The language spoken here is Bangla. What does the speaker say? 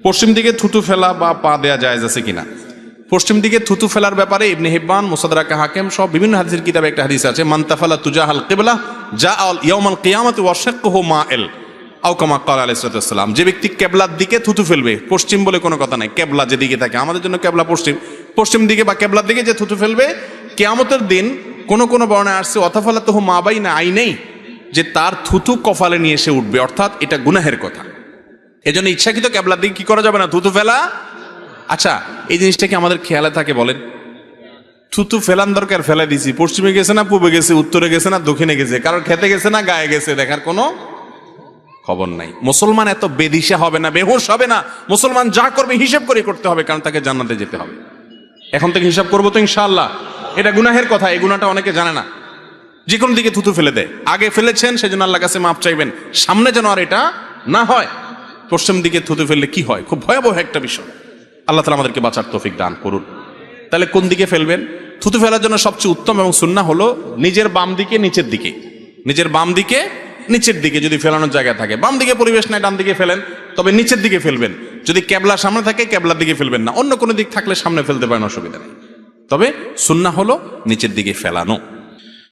পশ্চিম দিকে থুতু ফেলা বা পা দেয়া জায়েজ আছে কিনা? পশ্চিম দিকে থুতু ফেলার ব্যাপারে ইবনে হিব্বান, মুসাদরাক হাকিম সব বিভিন্ন হাদিসের কিতাবে একটা হাদিস আছে, মান তাফালা তুজাহাল কিবলা জাআল ইয়াউমাল কিয়ামাতি ওয়া শাক্কুহু মাইল আও কামা ক্বালা আলাইহিস সালাতু ওয়াস সালাম। যে ব্যক্তি কিবলার দিকে থুতু ফেলবে, পশ্চিম বলে কোনো কথা নাই, কিবলা যেদিকে থাকে, আমাদের জন্য কিবলা পশ্চিম, পশ্চিম দিকে বা কিবলার দিকে যে থুতু ফেলবে, কিয়ামতের দিন কোন কোন বর্ণনায় আসছে অতাফালাতুহু মা বাইনা আইনাই, যে তার থুতু কপালে নিয়ে এসে উঠবে, অর্থাৎ এটা গুনাহের কথা। এজন্য ইচ্ছাকৃত কিবলার দিকে কি করা যাবে না, থুতু ফেলা। আচ্ছা, এই জিনিসটা কি আমাদের খেয়ালে থাকে বলেন? থুতু ফেলান দরকার, ফেলা দিছি, পশ্চিমে গেছে না পূর্বে গেছে, উত্তরে গেছে না দক্ষিণে গেছে, কারোর খেতে গেছে না গায়ে গেছে, দেখার কোনো খবর নাই। মুসলমান এত বেদিশা হবে না, বেহুশ হবে না। মুসলমান যা করবে হিসাব করে করতে হবে, কারণ তাকে জান্নাতে যেতে হবে। এখন থেকে হিসাব করবো তো ইনশাআল্লাহ। এটা গুনাহের কথা, এই গুনাহটা অনেকে জানে না। যে কোনো দিকে থুতু ফেলে দেয়, আগে ফেলেছেন সেজন্য আল্লাহর কাছে মাপ চাইবেন, সামনে যেন আর এটা না হয়। পশ্চিম দিকে থুতু ফেললে কি হয়, খুব ভয়াবহ একটা বিষয়। আল্লাহ তাআলা আমাদেরকে বাঁচার তৌফিক দান করুন। তাহলে কোন দিকে ফেলবেন? থুতু ফেলার জন্য সবচেয়ে উত্তম এবং সুন্নাহ হলো নিজের বাম দিকে নিচের দিকে, নিজের বাম দিকে নিচের দিকে যদি ফেলানোর জায়গা থাকে। বাম দিকে পরিবেশ নাই, ডান দিকে ফেলেন, তবে নিচের দিকে ফেলবেন। যদি কেবলা সামনে থাকে কেবলার দিকে ফেলবেন না, অন্য কোনো দিক থাকলে সামনে ফেলতে পারেন, অসুবিধা নেই। তবে সুন্নাহ হলো নিচের দিকে ফেলানো।